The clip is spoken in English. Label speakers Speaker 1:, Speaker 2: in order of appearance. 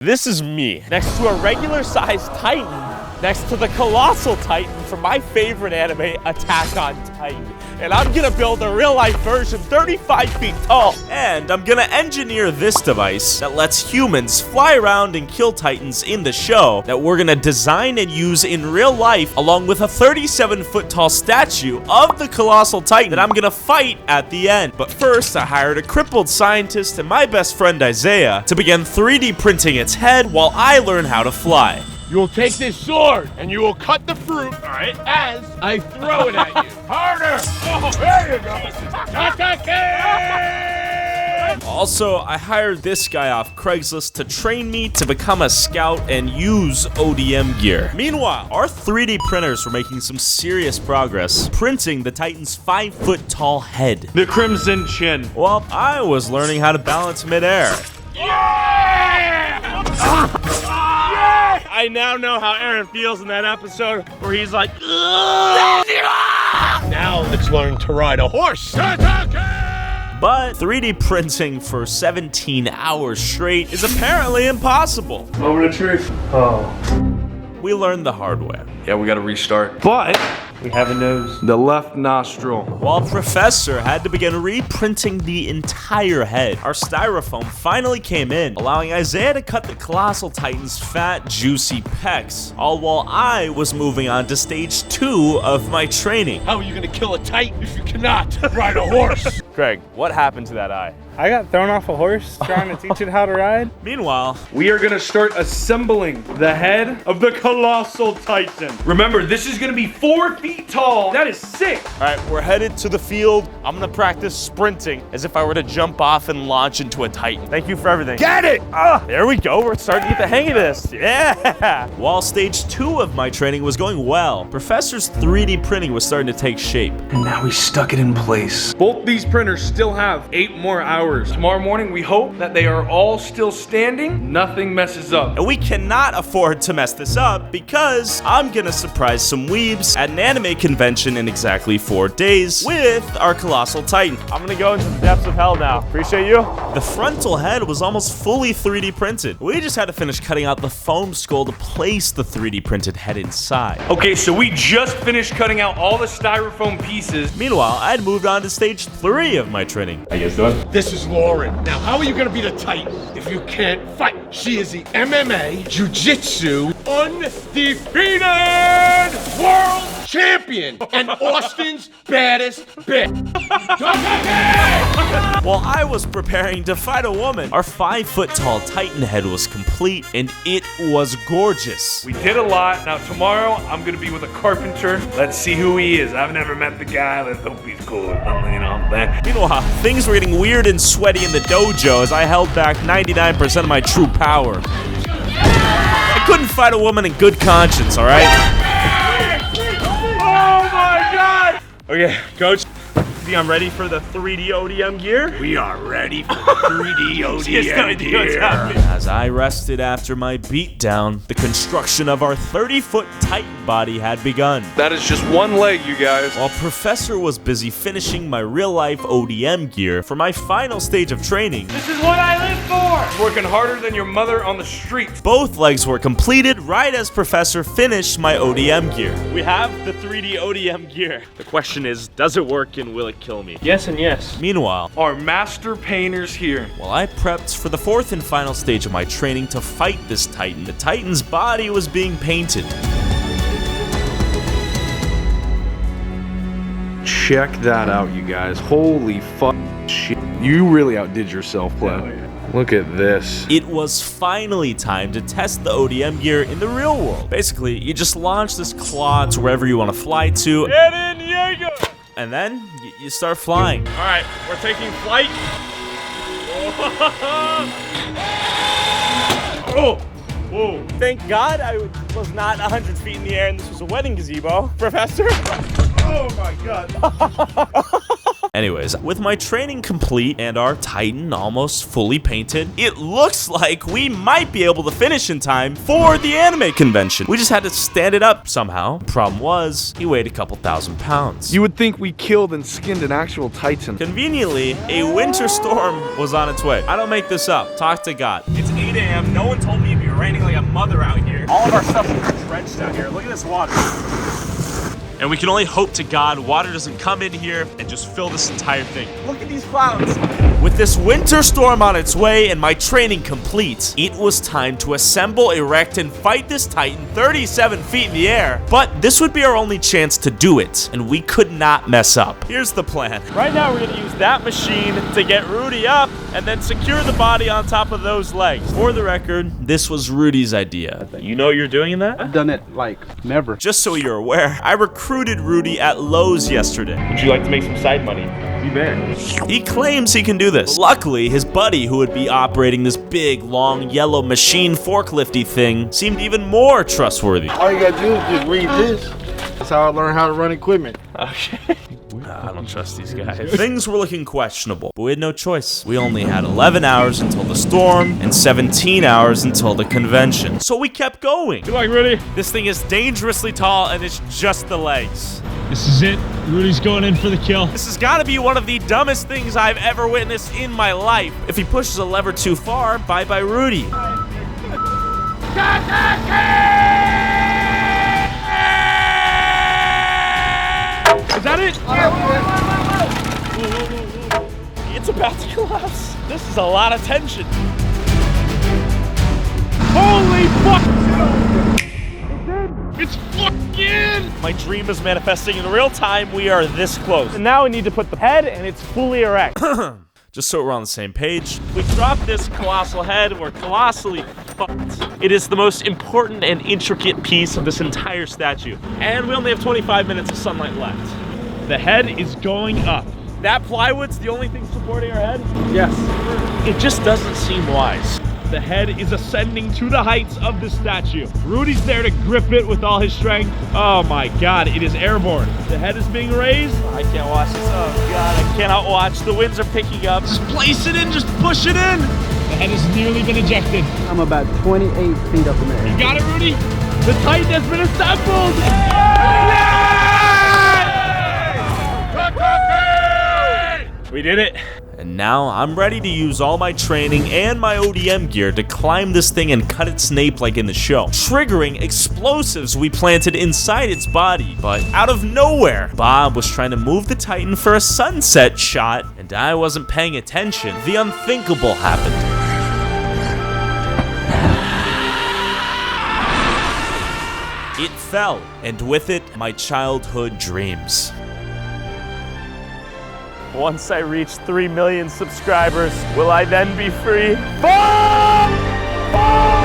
Speaker 1: This is me, next to a regular-sized Titan, next to the colossal Titan from my favorite anime, Attack on Titan. And I'm gonna build a real-life version 35 feet tall. And I'm gonna engineer this device that lets humans fly around and kill Titans in the show that we're gonna design and use in real life, along with a 37-foot tall statue of the colossal Titan that I'm gonna fight at the end. But first, I hired a crippled scientist and my best friend Isaiah to begin 3D printing its head while I learn how to fly.
Speaker 2: You will take this sword and you will cut the fruit, all right, as I throw it at you. Harder! Oh, there you go. TATAKAE!
Speaker 1: Also, I hired this guy off Craigslist to train me to become a scout and use ODM gear. Meanwhile, our 3D printers were making some serious progress, printing the Titan's 5-foot tall head.
Speaker 3: The crimson chin.
Speaker 1: Well, I was learning how to balance midair.
Speaker 2: Yeah! I now know how Eren feels in that episode where he's like, ugh! Now let's learn to ride a horse. TATAKAE!
Speaker 1: But 3D printing for 17 hours straight is apparently impossible.
Speaker 3: Moment of truth. Oh.
Speaker 1: We learned the hard way.
Speaker 3: Yeah, we gotta restart. But we have a nose. The left nostril.
Speaker 1: While Professor had to begin reprinting the entire head, our styrofoam finally came in, allowing Isaiah to cut the colossal Titan's fat, juicy pecs, all while I was moving on to stage 2 of my training.
Speaker 2: How are you gonna kill a Titan if you cannot ride a horse?
Speaker 1: Greg, what happened to that eye?
Speaker 4: I got thrown off a horse trying to teach it how to ride.
Speaker 1: Meanwhile,
Speaker 3: we are gonna start assembling the head of the colossal Titan. Remember, this is gonna be 4 feet tall. That is sick.
Speaker 1: all right, we're headed to the field. I'm gonna practice sprinting as if I were to jump off and launch into a Titan. Thank you for everything.
Speaker 2: Get it!
Speaker 1: There we go, we're starting to get the hang of this. Yeah! While stage 2 of my training was going well, Professor's 3D printing was starting to take shape.
Speaker 3: And now we stuck it in place. Both these printers still have 8 more hours. Tomorrow morning, we hope that they are all still standing. Nothing messes up.
Speaker 1: And we cannot afford to mess this up because I'm gonna surprise some weebs at an anime convention in exactly 4 days with our colossal Titan.
Speaker 2: I'm gonna go into the depths of hell now. Appreciate you.
Speaker 1: The frontal head was almost fully 3D printed. We just had to finish cutting out the foam skull to place the 3D printed head inside.
Speaker 3: Okay, so we just finished cutting out all the styrofoam pieces.
Speaker 1: Meanwhile, I'd moved on to stage 3 of my training.
Speaker 2: How you guys doing? This is Lauren. Now, how are you gonna be the Titan if you can't fight? She is the MMA Jiu-Jitsu undefeated world champion and Austin's baddest bitch.
Speaker 1: While I was preparing to fight a woman, our 5-foot tall Titan head was complete and it was gorgeous.
Speaker 3: We did a lot. Now tomorrow, I'm gonna be with a carpenter. Let's see who he is. I've never met the guy. Let's hope he's cool or something, you know what I'm saying?
Speaker 1: Meanwhile, things were getting weird and sweaty in the dojo as I held back 99% of my true power. I couldn't fight a woman in good conscience, all right?
Speaker 2: Oh my God! Okay, coach. Think I'm ready for the 3D ODM gear? We are ready for the 3D ODM gear.
Speaker 1: As I rested after my beatdown, the construction of our 30-foot Titan body had begun.
Speaker 3: That is just one leg, you guys.
Speaker 1: While Professor was busy finishing my real-life ODM gear for my final stage of training,
Speaker 3: This is what I live for. Working harder than your mother on the streets.
Speaker 1: both legs were completed right as Professor finished my ODM gear.
Speaker 2: We have the 3D ODM gear. The question is, does it work and will it kill me?
Speaker 4: Yes and yes.
Speaker 1: Meanwhile,
Speaker 3: Our master painters here.
Speaker 1: while I prepped for the 4th and final stage of my training to fight this Titan, the Titan's body was being painted.
Speaker 3: Check that out, you guys. Holy fuck shit. You really outdid yourself, Pleb. Look at this.
Speaker 1: It was finally time to test the ODM gear in the real world. Basically, you just launch this claw to wherever you want to fly to,
Speaker 2: Eren Jaegar!
Speaker 1: and then you start flying.
Speaker 2: All right, we're taking flight. Oh! Whoa. Thank God I was not 100 feet in the air and this was a wedding gazebo. Professor? Oh my God.
Speaker 1: Anyways, with my training complete and our Titan almost fully painted, it looks like we might be able to finish in time for the anime convention. We just had to stand it up somehow. Problem was, he weighed a couple thousand pounds.
Speaker 3: You would think we killed and skinned an actual Titan.
Speaker 1: Conveniently, a winter storm was on its way. I don't make this up. Talk to God.
Speaker 2: It's
Speaker 1: 8 a.m. No one told me it'd be raining like a mother out here. All of our stuff is drenched out here. Look at this water. And we can only hope to God water doesn't come in here and just fill this entire thing. Look at these clouds. With this winter storm on its way and my training complete, it was time to assemble, erect, and fight this Titan 37 feet in the air. But this would be our only chance to do it, and we could not mess up. Here's the plan. Right now, we're gonna use that machine to get Rudy up and then secure the body on top of those legs. For the record, this was Rudy's idea. You know what you're doing in that?
Speaker 4: I've done it like never.
Speaker 1: Just so you're aware, I recruited Rudy at Lowe's yesterday.
Speaker 3: Would you like to make some side money? You bet.
Speaker 1: He claims he can do this. Luckily, his buddy who would be operating this big, long, yellow machine forklifty thing seemed even more trustworthy.
Speaker 5: All you gotta do is just read this. That's how I learned how to run equipment.
Speaker 1: Okay. I don't trust these guys. Things were looking questionable, but we had no choice. We only had 11 hours until the storm and 17 hours until the convention. So we kept going.
Speaker 3: Good luck, Rudy.
Speaker 1: This thing is dangerously tall and it's just the legs.
Speaker 3: This is it. Rudy's going in for the kill.
Speaker 1: This has got to be one of the dumbest things I've ever witnessed in my life. If he pushes a lever too far, bye-bye Rudy.
Speaker 3: Is that it?
Speaker 1: It's about to collapse. This is a lot of tension.
Speaker 3: Holy fuck! It's fucking!
Speaker 1: My dream is manifesting in real time. We are this close. And now we need to put the head and it's fully erect. Just so we're on the same page. We drop this colossal head, we're colossally fucked. It is the most important and intricate piece of this entire statue. And we only have 25 minutes of sunlight left.
Speaker 3: The head is going up.
Speaker 1: That plywood's the only thing supporting our head?
Speaker 3: Yes.
Speaker 1: It just doesn't seem wise.
Speaker 3: The head is ascending to the heights of the statue. Rudy's there to grip it with all his strength. Oh my God, it is airborne. The head is being raised.
Speaker 1: I can't watch this. Oh God, I cannot watch. The winds are picking up.
Speaker 3: Just place it in, just push it in. The head has nearly been ejected.
Speaker 4: I'm about 28 feet up in the air.
Speaker 3: You got it, Rudy? The Titan has been assembled.
Speaker 1: We did it. And now I'm ready to use all my training and my ODM gear to climb this thing and cut its nape like in the show, triggering explosives we planted inside its body. But out of nowhere, Bob was trying to move the Titan for a sunset shot, and I wasn't paying attention. The unthinkable happened. It fell, and with it, my childhood dreams. Once I reach 3 million subscribers, will I then be free? Boom! Boom!